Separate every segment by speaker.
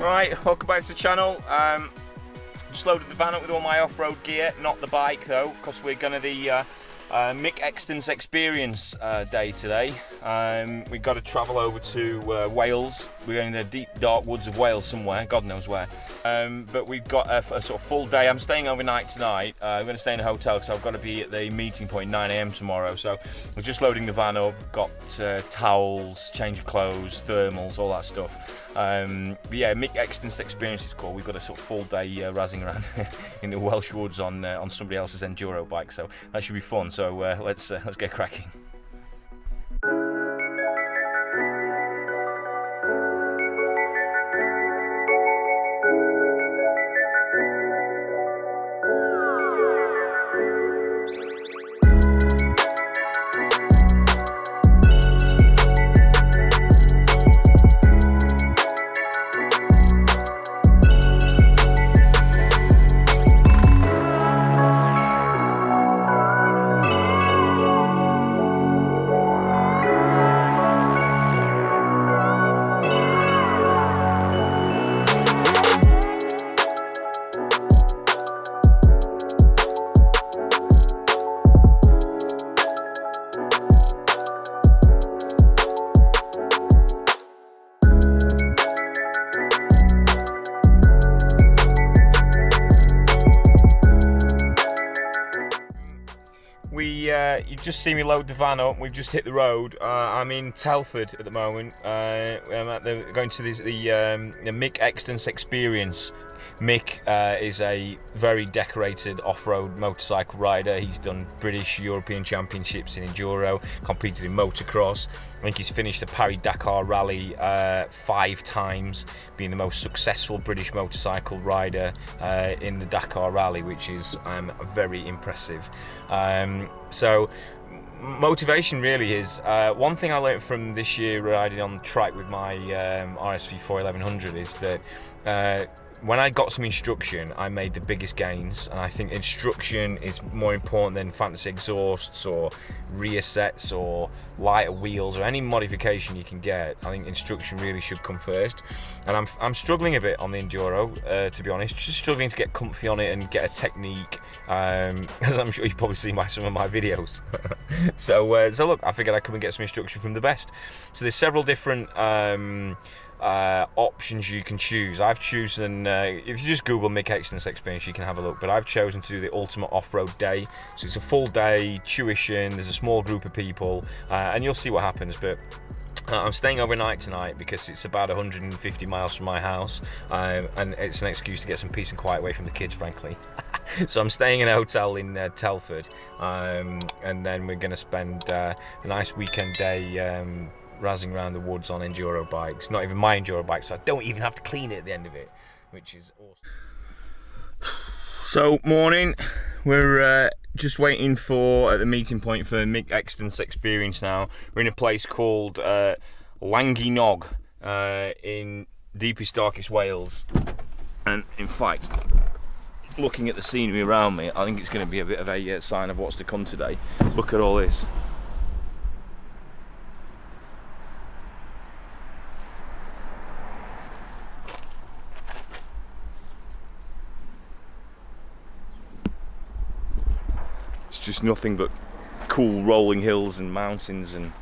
Speaker 1: Right, welcome back to the channel. Just loaded the van up with all my off-road gear, not the bike though, because we're going to the Mick Extance experience day today. We've got to travel over to Wales. We're in the deep dark woods of Wales somewhere, God knows where. But we've got a sort of full day. I'm staying overnight tonight. I'm going to stay in a hotel because I've got to be at the meeting point 9 AM tomorrow. So we're just loading the van up, got towels, change of clothes, thermals, all that stuff. But yeah, Mick Extance experience it's called. We've got a sort of full day razzing around in the Welsh woods on somebody else's Enduro bike. So that should be fun. So let's get cracking. You've just seen me load the van up. We've just hit the road. I'm in Telford at the moment. I'm going to the Mick Extance experience. Mick is a very decorated off-road motorcycle rider. He's done British European Championships in Enduro, competed in motocross. I think he's finished the Paris-Dakar rally 5 times, being the most successful British motorcycle rider in the Dakar rally, which is very impressive. So motivation really is one thing I learned from this year riding on the track with my RSV4 1100 is that when I got some instruction, I made the biggest gains, and I think instruction is more important than fancy exhausts or rear sets or lighter wheels or any modification you can get. I think instruction really should come first, and I'm struggling a bit on the Enduro, to be honest, just struggling to get comfy on it and get a technique, as I'm sure you've probably seen by some of my videos. So look, I figured I'd come and get some instruction from the best. So there's several different options you can choose. I've chosen, if you just Google Mick Extance experience, you can have a look, but I've chosen to do the ultimate off-road day. So it's a full day, tuition, there's a small group of people, and you'll see what happens. But I'm staying overnight tonight because it's about 150 miles from my house, and it's an excuse to get some peace and quiet away from the kids, frankly. So I'm staying in a hotel in Telford, and then we're going to spend a nice weekend day razzing around the woods on Enduro bikes. Not even my Enduro bike, so I don't even have to clean it at the end of it, which is awesome. So morning, we're just waiting for at the meeting point for Mick Extance experience now. We're in a place called Langynog in deepest darkest Wales, and in fact, looking at the scenery around me, I think it's going to be a bit of a sign of what's to come today. Look at all this. Just nothing but cool rolling hills and mountains and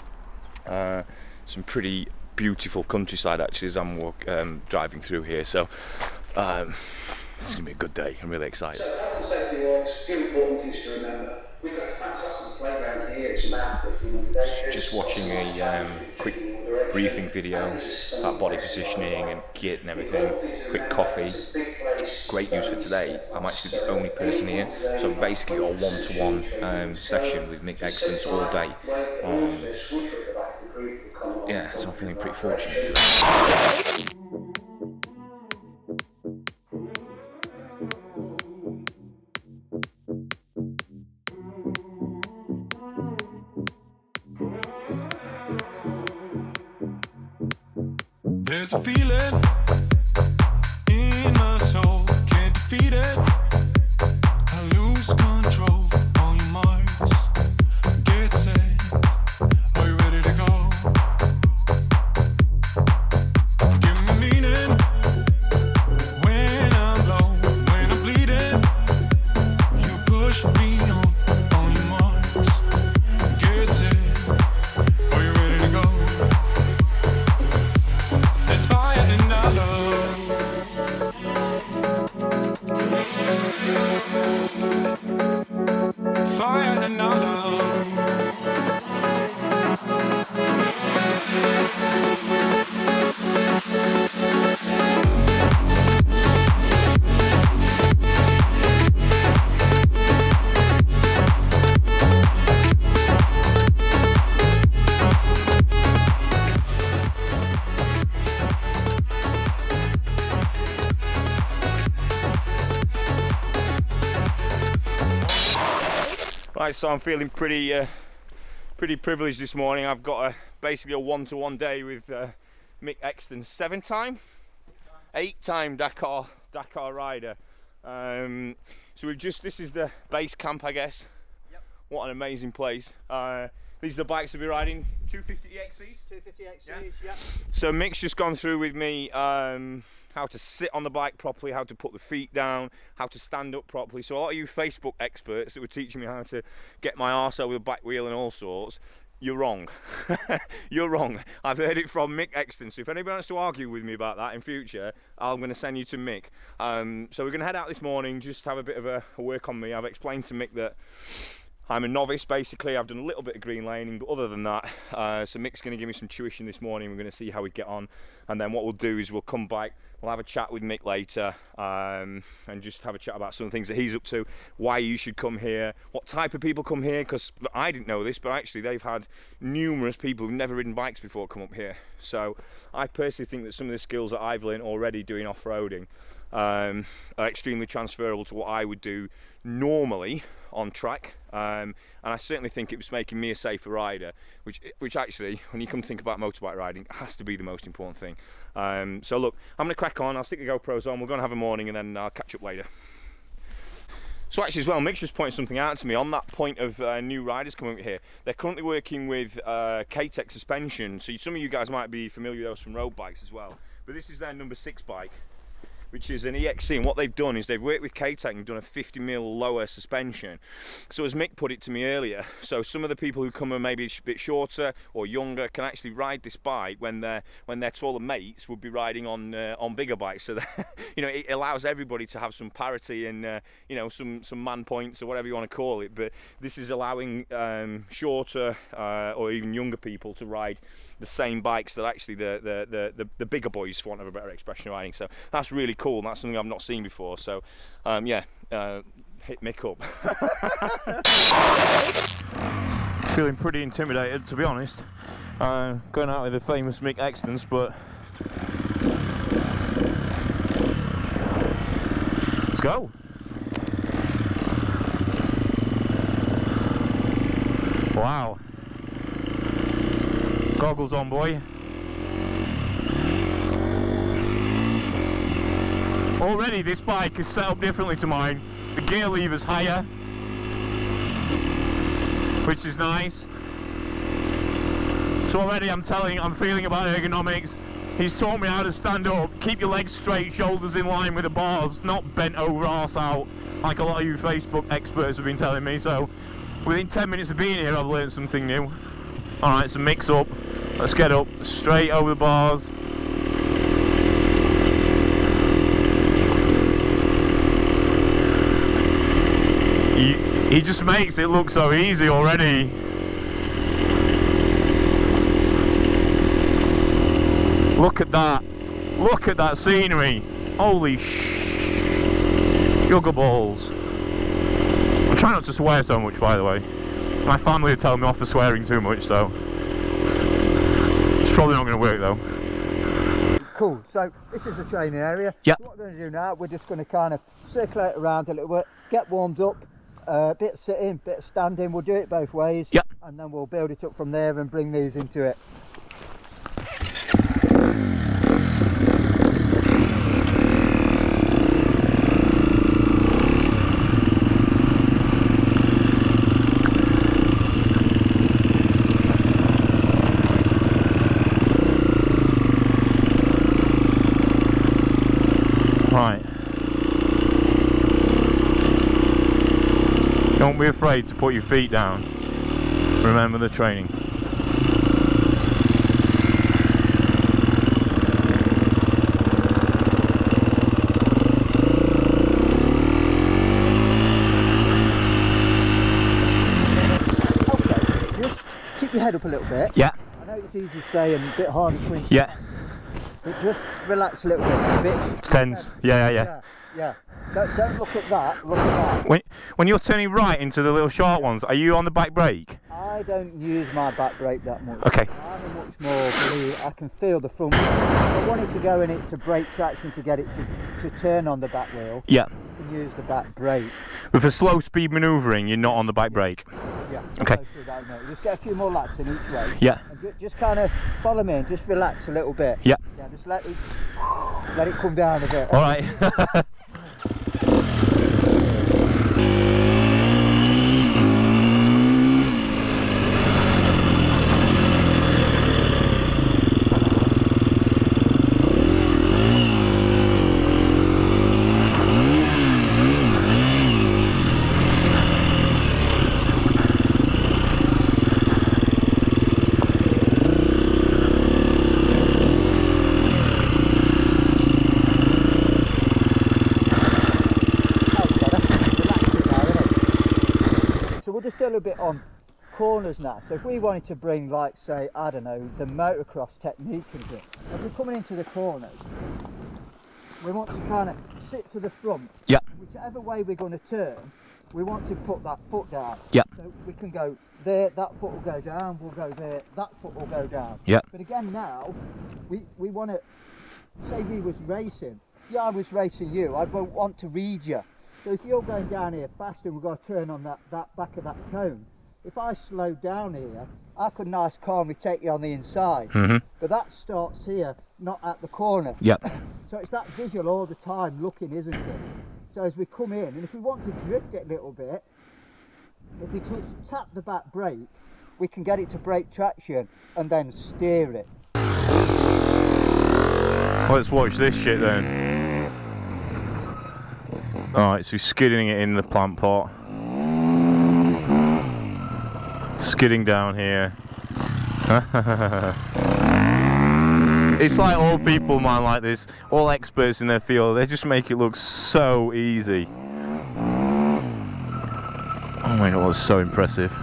Speaker 1: some pretty beautiful countryside actually as I'm driving through here. So this is going to be a good day. I'm really excited. So as the safety works, a few important things to remember. We've got a fantastic playground here. It's about 15 Just watching a quick briefing video about body positioning and kit and everything. Quick coffee. Great news for today, I'm actually the only person here, so I've basically got a one-to-one session with Mick Extance all day. Yeah, so I'm feeling pretty fortunate today.
Speaker 2: There's a feeling in my soul, can't defeat it. I lose control on your marks. Get set, are you ready to go? Give me meaning.
Speaker 1: Right, so I'm feeling pretty privileged this morning. I've got basically a one-to-one day with Mick Extance, 8-time Dakar rider. So this is the base camp, I guess.
Speaker 3: Yep.
Speaker 1: What an amazing place. These are the bikes we'll be riding. 250 EXCs?
Speaker 3: 250 XCs,
Speaker 1: Yeah.
Speaker 3: yeah.
Speaker 1: So Mick's just gone through with me how to sit on the bike properly, how to put the feet down, how to stand up properly. So a lot of you Facebook experts that were teaching me how to get my arse over the back wheel and all sorts, you're wrong. You're wrong. I've heard it from Mick Extance. So if anybody wants to argue with me about that in future, I'm going to send you to Mick. So we're going to head out this morning, just have a bit of a work on me. I've explained to Mick that I'm a novice basically. I've done a little bit of green laning, but other than that, so Mick's going to give me some tuition this morning. We're going to see how we get on, and then what we'll do is we'll come back, we'll have a chat with Mick later, and just have a chat about some of the things that he's up to, why you should come here, what type of people come here, because I didn't know this, but actually they've had numerous people who've never ridden bikes before come up here. So I personally think that some of the skills that I've learned already doing off-roading are extremely transferable to what I would do normally on track, and I certainly think it was making me a safer rider, which actually, when you come to think about motorbike riding, has to be the most important thing. So look, I'm going to crack on, I'll stick the GoPros on, we're going to have a morning and then I'll catch up later. So actually as well, Mick's just pointed something out to me on that point of new riders coming up here. They're currently working with K-Tech suspension, so some of you guys might be familiar with those from road bikes as well, but this is their number 6 bike, which is an EXC, and what they've done is they've worked with K-Tech and done a 50mm lower suspension. So as Mick put it to me earlier, so some of the people who come are maybe a bit shorter or younger can actually ride this bike when their taller mates would be riding on bigger bikes. So that, it allows everybody to have some parity and some man points or whatever you want to call it. But this is allowing shorter or even younger people to ride the same bikes that actually the bigger boys, for want of a better expression, are riding. So that's really cool, and that's something I've not seen before. So hit Mick up. Feeling pretty intimidated, to be honest. Going out with the famous Mick Extance, but let's go. Wow. Goggles on, boy. Already this bike is set up differently to mine. The gear lever's higher, which is nice. So already I'm feeling about ergonomics. He's taught me how to stand up, keep your legs straight, shoulders in line with the bars, not bent over arse out, like a lot of you Facebook experts have been telling me. So within 10 minutes of being here, I've learned something new. Alright, so mix up. Let's get up, straight over the bars. He just makes it look so easy already. Look at that. Look at that scenery. Holy sugar balls. I'm trying not to swear so much, by the way. My family are telling me off for swearing too much, so it's probably not going to work though.
Speaker 3: Cool, so this is the training area.
Speaker 1: Yep.
Speaker 3: So what we're going to do now, we're just going to kind of circulate around a little bit, get warmed up, a bit of sitting, bit of standing. We'll do it both ways.
Speaker 1: Yep.
Speaker 3: And then we'll build it up from there and bring these into it.
Speaker 1: Right. Don't be afraid to put your feet down. Remember the training.
Speaker 3: Okay, just tip your head up a little bit.
Speaker 1: Yeah.
Speaker 3: I know it's easy to say and a bit hard to twinge.
Speaker 1: Yeah.
Speaker 3: But just relax a little bit. A bit
Speaker 1: Tense. Yeah.
Speaker 3: Yeah. Don't look at that, look at that.
Speaker 1: When you're turning right into the little short ones, are you on the back brake?
Speaker 3: I don't use my back brake that much.
Speaker 1: Okay.
Speaker 3: I'm a much more believer. I can feel the front. I want it to go in it to brake traction to get it to turn on the back wheel.
Speaker 1: Yeah.
Speaker 3: can use the back brake.
Speaker 1: But for slow speed manoeuvring, you're not on the back brake.
Speaker 3: Yeah.
Speaker 1: Okay.
Speaker 3: Go through that, mate. Just get a few more laps in each way.
Speaker 1: Yeah.
Speaker 3: And just kind of follow me and just relax a little bit.
Speaker 1: Yeah.
Speaker 3: Yeah. Just let it come down a bit.
Speaker 1: All right.
Speaker 3: Just a little bit on corners now. So if we wanted to bring, like, say, I don't know, the motocross technique into it, if we're coming into the corners, we want to kind of sit to the front.
Speaker 1: Yeah.
Speaker 3: Whichever way we're going to turn, we want to put that foot down.
Speaker 1: Yeah.
Speaker 3: So we can go there, that foot will go down, we'll go there, that foot will go down.
Speaker 1: Yeah.
Speaker 3: But again now, we want to, say we was racing, if I was racing you, I won't want to read you. So if you're going down here fast and we've got to turn on that back of that cone, if I slow down here, I could nice calmly take you on the inside.
Speaker 1: Mm-hmm.
Speaker 3: But that starts here, not at the corner.
Speaker 1: Yep.
Speaker 3: So it's that visual all the time looking, isn't it? So as we come in, and if we want to drift it a little bit, if we tap the back brake, we can get it to brake traction and then steer it.
Speaker 1: Let's watch this shit then. Alright, so he's skidding it in the plant pot. Skidding down here. It's like all people, man, like this, all experts in their field, they just make it look so easy. Oh my god, that's so impressive.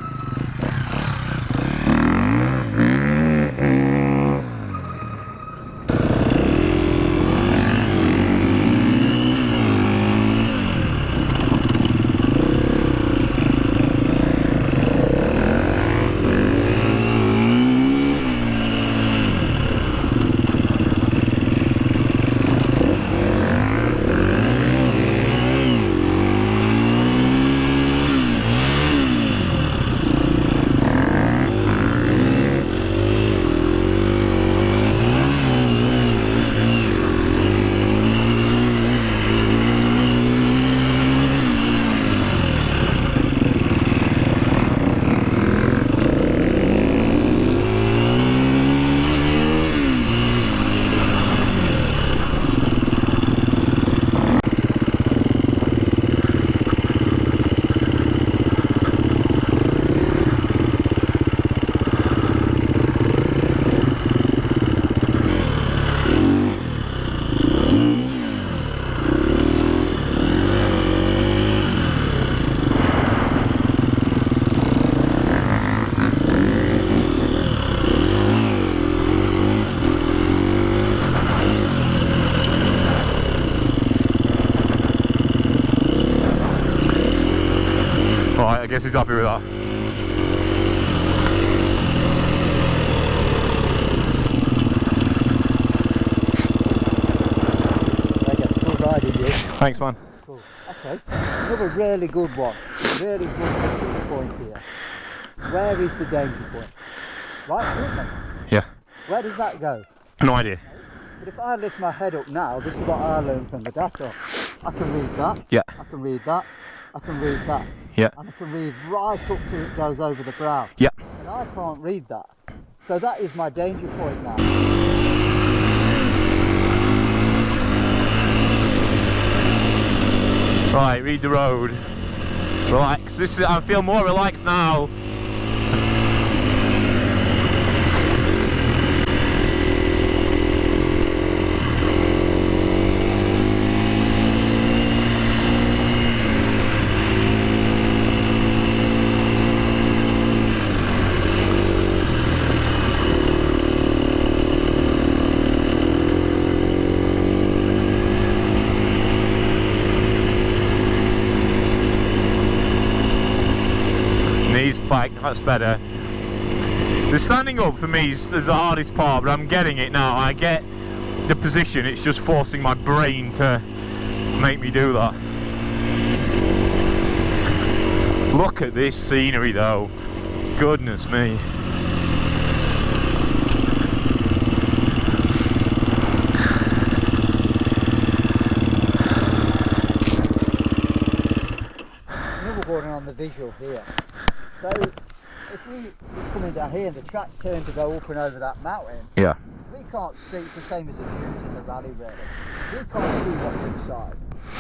Speaker 1: I guess he's happy with that.
Speaker 3: Good riding, you.
Speaker 1: Thanks, man.
Speaker 3: Cool. Okay, another really good one. Really good point here. Where is the danger point? Right here, mate.
Speaker 1: Yeah.
Speaker 3: Where does that go?
Speaker 1: No idea.
Speaker 3: But if I lift my head up now, this is what I learned from the Dakar. I can read that.
Speaker 1: Yeah.
Speaker 3: I can read that. I can read that.
Speaker 1: Yeah.
Speaker 3: And I can read right up till it goes over the brow.
Speaker 1: Yeah.
Speaker 3: And I can't read that. So that is my danger point now.
Speaker 1: Right, read the road. Relax. I feel more relaxed now. Back, that's better. The standing up for me is the hardest part, but I'm getting it now. I get the position, it's just forcing my brain to make me do that. Look at this scenery though. Goodness me.
Speaker 3: Snowboarding on the visual here. So if we're coming down here and the track turned to go up and over that mountain,
Speaker 1: Yeah.
Speaker 3: we can't see. It's the same as it is in the rally really. We can't see what's inside.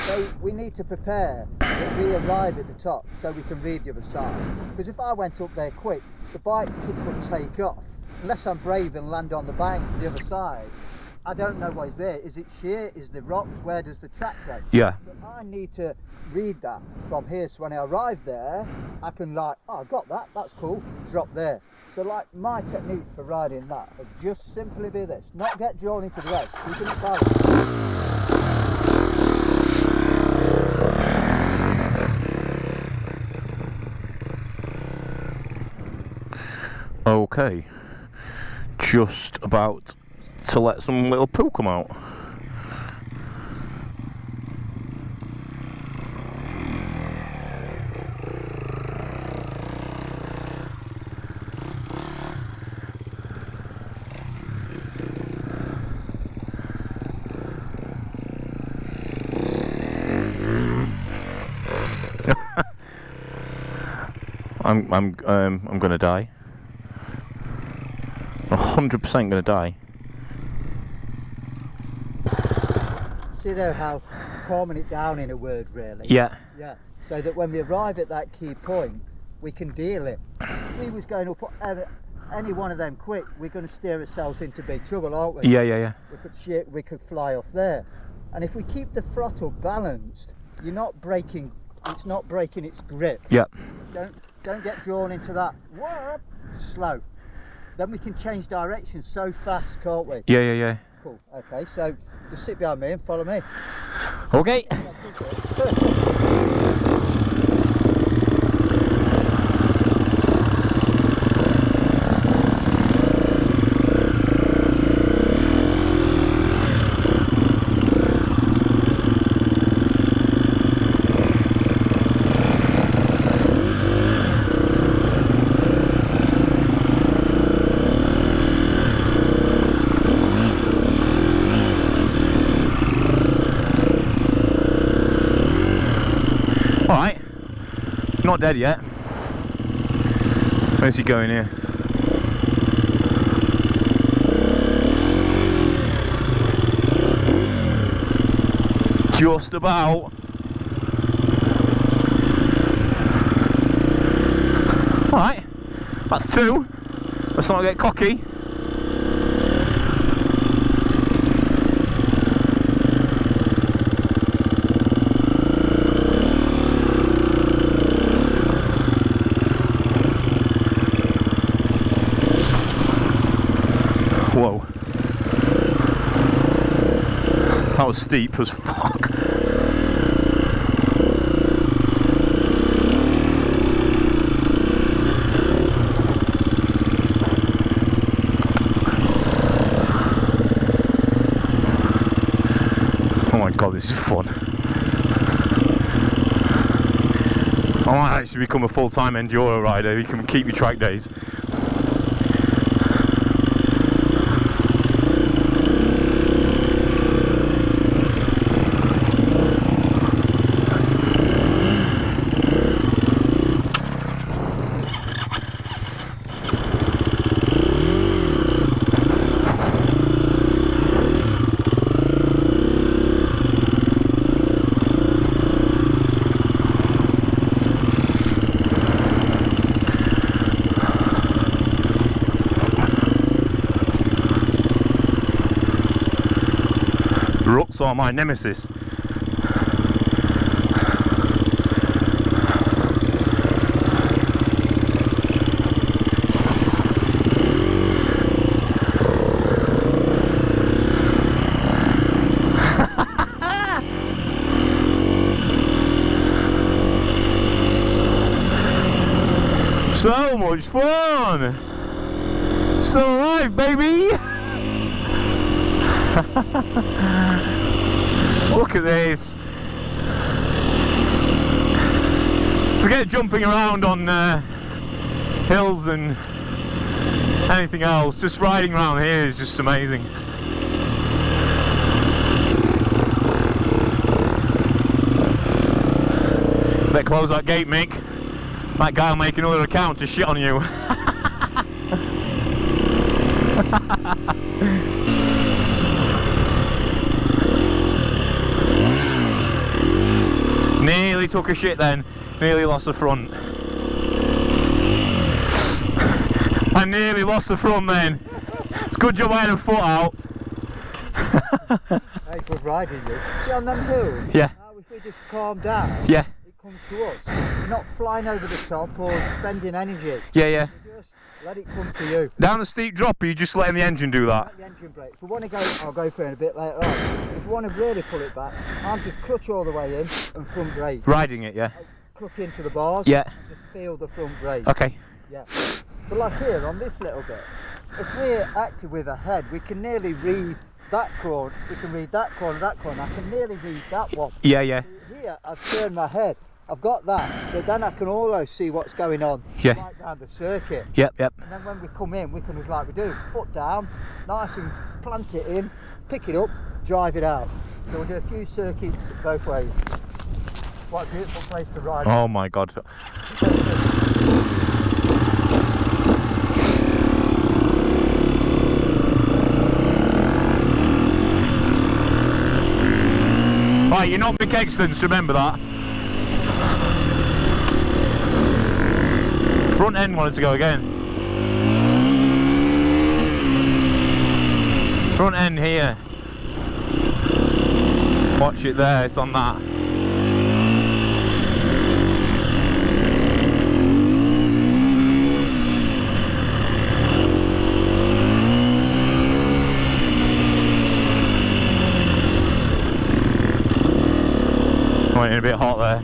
Speaker 3: So we need to prepare that we arrive at the top so we can read the other side. Because if I went up there quick, the bike could take off. Unless I'm brave and land on the bank the other side, I don't know what is there. Is it sheer? Is the rocks? Where does the track go?
Speaker 1: Yeah.
Speaker 3: So I need to read that from here, so when I arrive there, I can like, oh, I got that, that's cool, drop there. So like my technique for riding that would just simply be this, not get drawn into the race, keeping it balanced.
Speaker 1: Okay, just about to let some little poo come out. I'm gonna die. 100% gonna die.
Speaker 3: See there how calming it down in a word really?
Speaker 1: Yeah.
Speaker 3: Yeah, so that when we arrive at that key point, we can deal it. If we was going up any one of them quick, we're going to steer ourselves into big trouble, aren't we?
Speaker 1: Yeah.
Speaker 3: We could fly off there. And if we keep the throttle balanced, you're not breaking, it's not breaking its grip.
Speaker 1: Yeah.
Speaker 3: Don't get drawn into that whoop, slow. Then we can change direction so fast, can't we?
Speaker 1: Yeah.
Speaker 3: Cool. Okay, so just sit behind me and follow me.
Speaker 1: Okay. Alright, not dead yet. Where's he going here? Just about. Alright, that's two. Let's not get cocky. Whoa. That was steep as fuck. Oh my god, this is fun. I might actually become a full-time enduro rider. You can keep your track days. Ruts are my nemesis. So much fun! Still alive, baby! Look at this! Forget jumping around on hills and anything else, just riding around here is just amazing. Better close that gate, Mick. That guy will make another account to shit on you. Nearly took a shit then, nearly lost the front. I nearly lost the front then. It's a good job I had a foot out.
Speaker 3: Hey, good riding you. See on them hills?
Speaker 1: Yeah.
Speaker 3: How if we just calm down,
Speaker 1: Yeah.
Speaker 3: it comes to us. We're not flying over the top or spending energy.
Speaker 1: Yeah, yeah.
Speaker 3: We just let it come to you.
Speaker 1: Down the steep drop, are you just letting the engine do that?
Speaker 3: Let the engine brake. If we want to go, I'll go for it in a bit later on. If we want to really pull it back, I'm just clutch all the way in and front brake.
Speaker 1: Riding it, yeah.
Speaker 3: Clutch into the bars.
Speaker 1: Yeah.
Speaker 3: And just feel the front brake.
Speaker 1: Okay.
Speaker 3: Yeah. But like here on this little bit, if we're active with a head, we can nearly read that corner. We can read that corner, that corner. I can nearly read that one.
Speaker 1: Yeah, yeah.
Speaker 3: Here, I've turned my head. I've got that, but then I can almost see what's going on
Speaker 1: Yeah.
Speaker 3: right round the circuit.
Speaker 1: Yep, yep.
Speaker 3: And then when we come in, we can just like we do, foot down, nice and plant it in, pick it up, drive it out. So we'll do a few circuits both ways. What a beautiful place to ride.
Speaker 1: Oh my god. Right, you're not Mick Extance, remember that. Front end wanted to go again. Front end here. Watch it there, it's on that. Went in a bit hot there.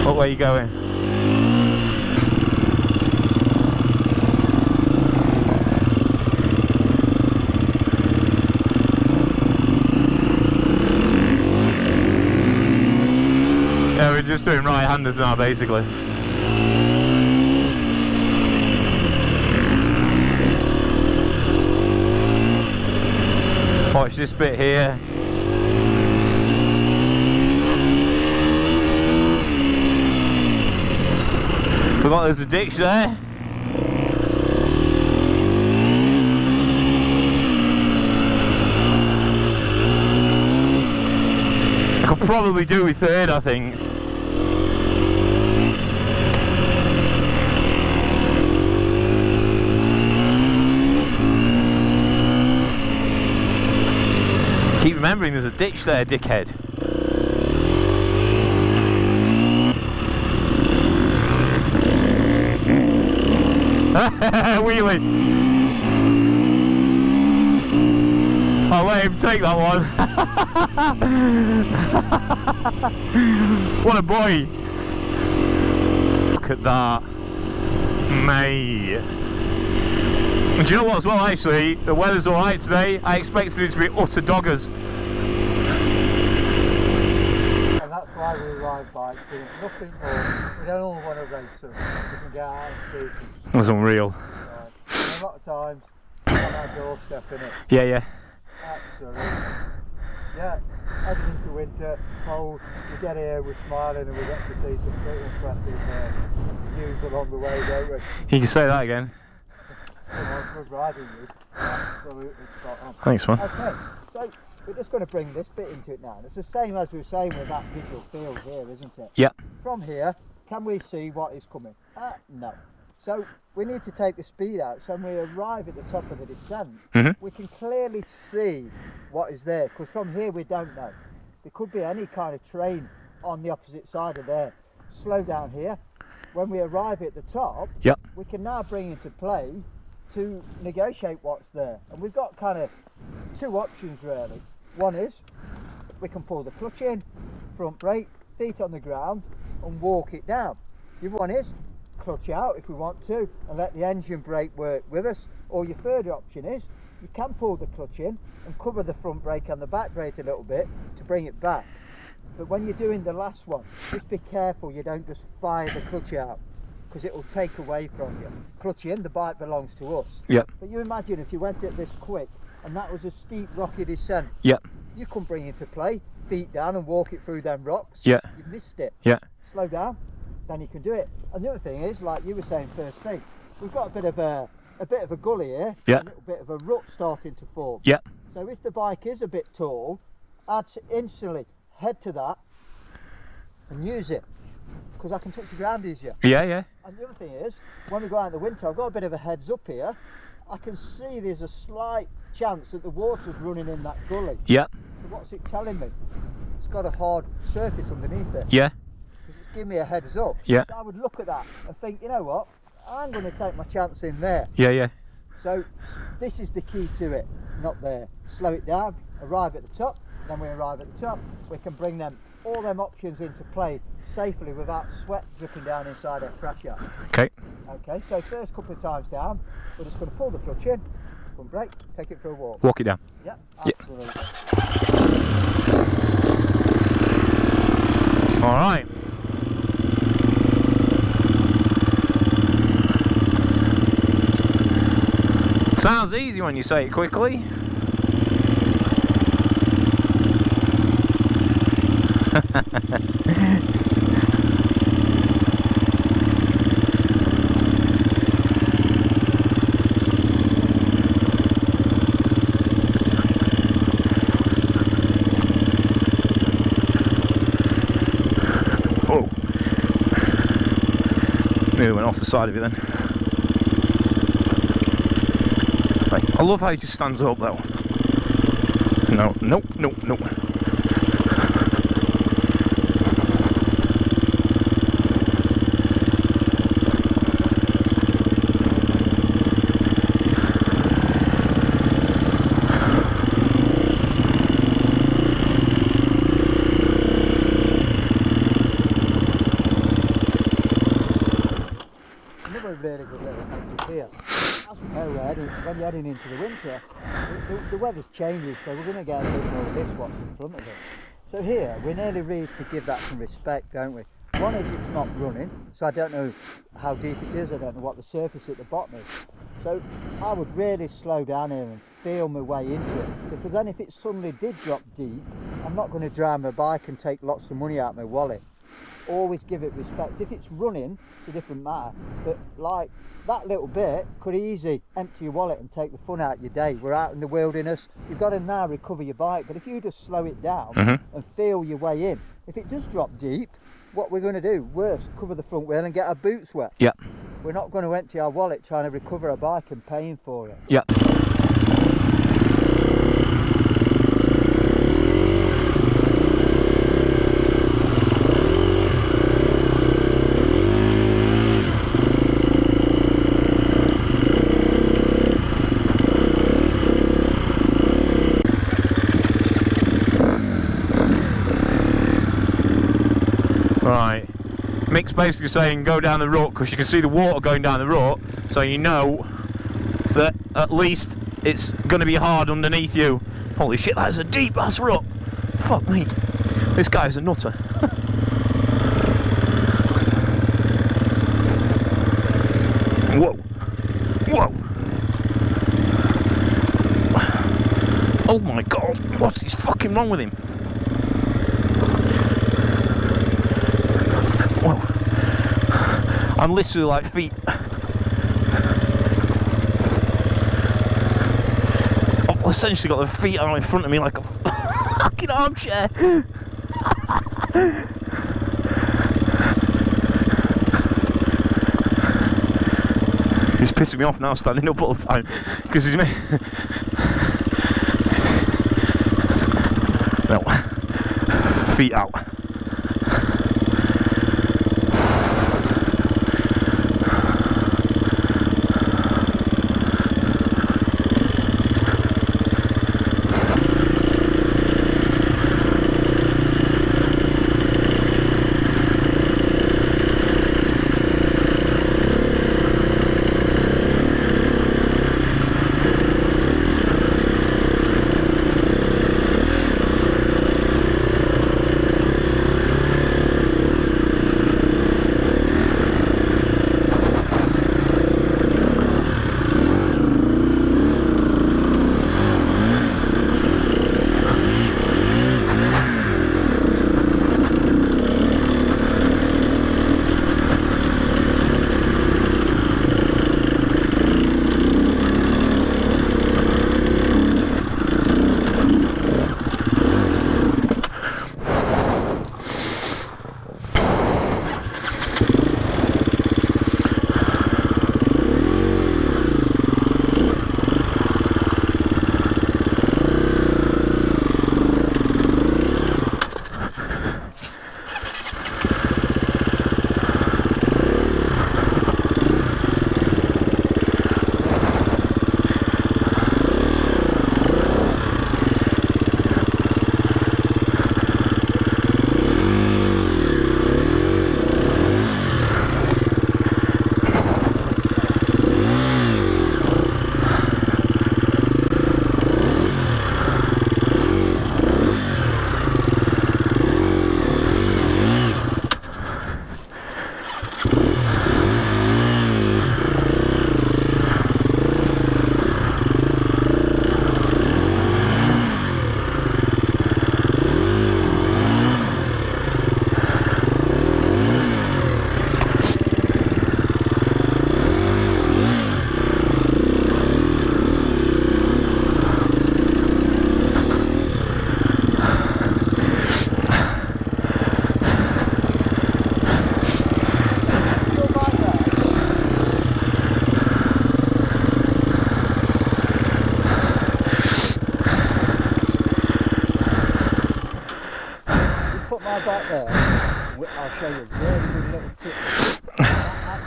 Speaker 1: What way are you going? Yeah, we're just doing right-handers now, basically. Watch this bit here. Forgot there's a ditch there. I could probably do with third, I think. Keep remembering there's a ditch there, dickhead. Wheelie. I'll let him take that one. What a boy. Look at that. Mate. And do you know what as well, actually? The weather's alright today. I expected it to be utter doggers.
Speaker 3: And that's why we ride bikes. There's nothing more. We don't all want to race them. We can get out and see some.
Speaker 1: That's unreal.
Speaker 3: And a lot of times, on our doorstep, innit?
Speaker 1: Yeah, yeah.
Speaker 3: Absolutely. Yeah, heading into winter, cold, we get here, we're smiling and we get to see some pretty impressive views along the way, don't we?
Speaker 1: You can say that again.
Speaker 3: Good riding, you. Absolutely spot on.
Speaker 1: Thanks, man.
Speaker 3: Okay, so we're just going to bring this bit into it now. It's the same as we were saying with that visual field here, isn't it?
Speaker 1: Yeah.
Speaker 3: From here, can we see what is coming? No. So we need to take the speed out, so when we arrive at the top of the descent, we can clearly see what is there, because from here we don't know. There could be any kind of train on the opposite side of there. Slow down here. When we arrive at the top, we can now bring into play to negotiate what's there. And we've got kind of two options really. One is we can pull the clutch in, front brake, feet on the ground and walk it down. The other one is clutch out if we want to and let the engine brake work with us. Or your third option is you can pull the clutch in and cover the front brake and the back brake a little bit to bring it back. But when you're doing the last one, just be careful you don't just fire the clutch out, because it will take away from you. Clutch in, the bike belongs to us.
Speaker 4: Yep.
Speaker 3: But you imagine if you went it this quick and that was a steep rocky descent,
Speaker 4: Yep.
Speaker 3: you couldn't bring it into play, feet down and walk it through them rocks.
Speaker 4: Yeah.
Speaker 3: You've missed it.
Speaker 4: Yeah.
Speaker 3: Slow down, then you can do it. And the other thing is, like you were saying first thing, we've got a bit of a gully here,
Speaker 4: Yeah.
Speaker 3: a little bit of a rut starting to form.
Speaker 4: Yeah.
Speaker 3: So if the bike is a bit tall, I'd instantly head to that and use it, because I can touch the ground easier.
Speaker 4: Yeah, yeah.
Speaker 3: And the other thing is, when we go out in the winter, I've got a bit of a heads up here. I can see there's a slight chance that the water's running in that gully.
Speaker 4: Yeah.
Speaker 3: So what's it telling me? It's got a hard surface underneath it.
Speaker 4: Yeah.
Speaker 3: Because it's giving me a heads up.
Speaker 4: Yeah.
Speaker 3: So I would look at that and think, you know what, I'm going to take my chance in there.
Speaker 4: Yeah, yeah.
Speaker 3: So this is the key to it, not there. Slow it down, arrive at the top, then we arrive at the top. We can bring them all them options into play safely without sweat dripping down inside our crash yard.
Speaker 4: Okay.
Speaker 3: Okay, so first couple of times down, we're just going to pull the clutch in, front brake, take it for a walk.
Speaker 4: Walk it down.
Speaker 3: Yeah,
Speaker 4: Yeah.
Speaker 3: absolutely.
Speaker 4: All right. Sounds easy when you say it quickly. Oh, nearly went off the side of it then. Right. I love how he just stands up though. No, no, no, no.
Speaker 3: Another really good little tip here. As we know, when you're heading into the winter, the weather's changing, so we're going to get a bit more of this what's in front of us. So here, we nearly need to give that some respect, don't we? One is it's not running, so I don't know how deep it is, I don't know what the surface at the bottom is. So I would really slow down here and feel my way into it, because then if it suddenly did drop deep, I'm not going to drown my bike and take lots of money out of my wallet. Always give it respect. If it's running, it's a different matter, but like that little bit could easily empty your wallet and take the fun out of your day. We're out in the wilderness, you've got to now recover your bike, but if you just slow it down and feel your way in, if it does drop deep, what we're going to do, worse, cover the front wheel and get our boots wet.
Speaker 4: Yeah.
Speaker 3: We're not going to empty our wallet trying to recover a bike and paying for it.
Speaker 4: Yeah. Right, Mick's basically saying go down the rut because you can see the water going down the rut, so you know that at least it's going to be hard underneath you. Holy shit, that is a deep ass rut. Fuck me, this guy's a nutter. Whoa, whoa. Oh my god, what is fucking wrong with him? Whoa. I'm literally like feet. I've essentially got the feet out in front of me like a fucking armchair. He's pissing me off now standing up all the time because he's me. No. Feet out.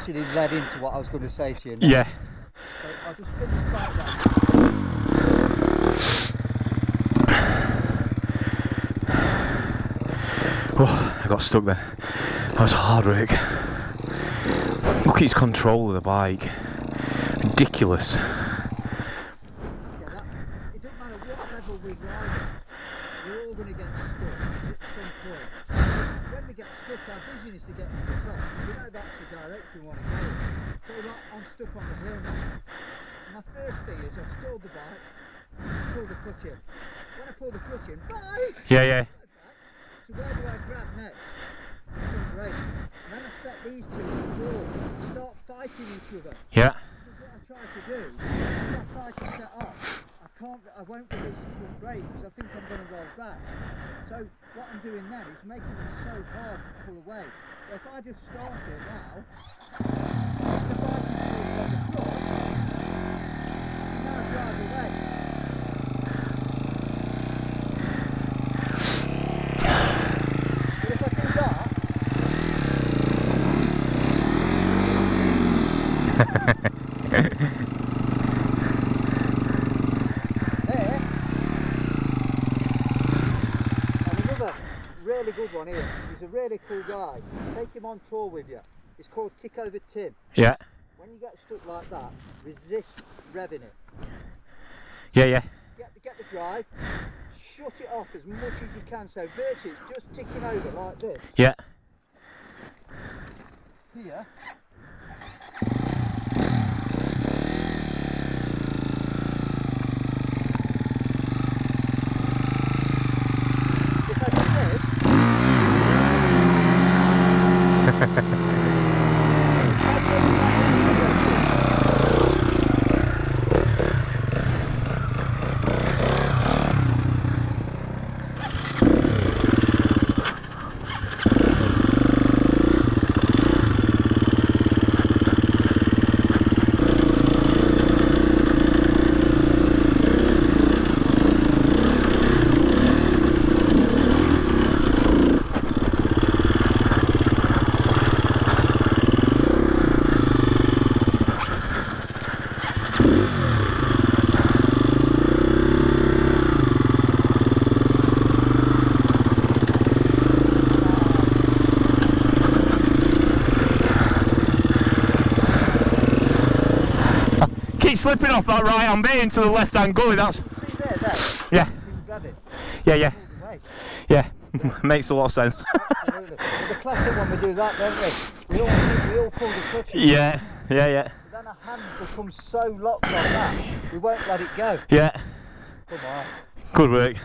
Speaker 3: actually led into what I was going to say to you now.
Speaker 4: Yeah.
Speaker 3: So I'll just finish like that.
Speaker 4: Oh, I got stuck there. That was hard work. Look at his control of the bike. Ridiculous.
Speaker 3: Yeah, it doesn't matter what level we ride at, we're all going to get stuck at some point. When we get stuck, our vision is to get to the top. We know that's the direction we want to go in. So like, I'm stuck on the hill now. And my first thing is I've stalled the bike, pull the clutch in. When I pull the clutch in, bye!
Speaker 4: Yeah, yeah.
Speaker 3: So where do I grab next? Front brake. And then I set these two on the wall, start fighting each other.
Speaker 4: Yeah.
Speaker 3: What I try to do, as that bike is set off, I won't release the front brake because I think I'm going to roll back. So what I'm doing then is making it so hard to pull away. So if I just start it now, the bike is pulling on the clutch, I can now drive away. But if I do that, there. And another really good one here. He's a really cool guy. Take him on tour with you. It's called Tick Over Tim.
Speaker 4: Yeah.
Speaker 3: When you get stuck like that, resist revving it.
Speaker 4: Yeah, yeah.
Speaker 3: Get the drive, shut it off as much as you can. So virtually it's just ticking over like this.
Speaker 4: Yeah.
Speaker 3: Here. If I do
Speaker 4: Keep slipping off that right hand bit into the left hand gully. That's.
Speaker 3: see there,
Speaker 4: Yeah.
Speaker 3: grab it.
Speaker 4: Yeah, yeah.
Speaker 3: All the way.
Speaker 4: Yeah. Makes a lot of sense.
Speaker 3: Absolutely. With the classic one we do that, don't we? We all pull the clutch in.
Speaker 4: Yeah. Yeah, yeah.
Speaker 3: But then our hand becomes so locked on that, we won't let it go.
Speaker 4: Yeah.
Speaker 3: Come on.
Speaker 4: Good work.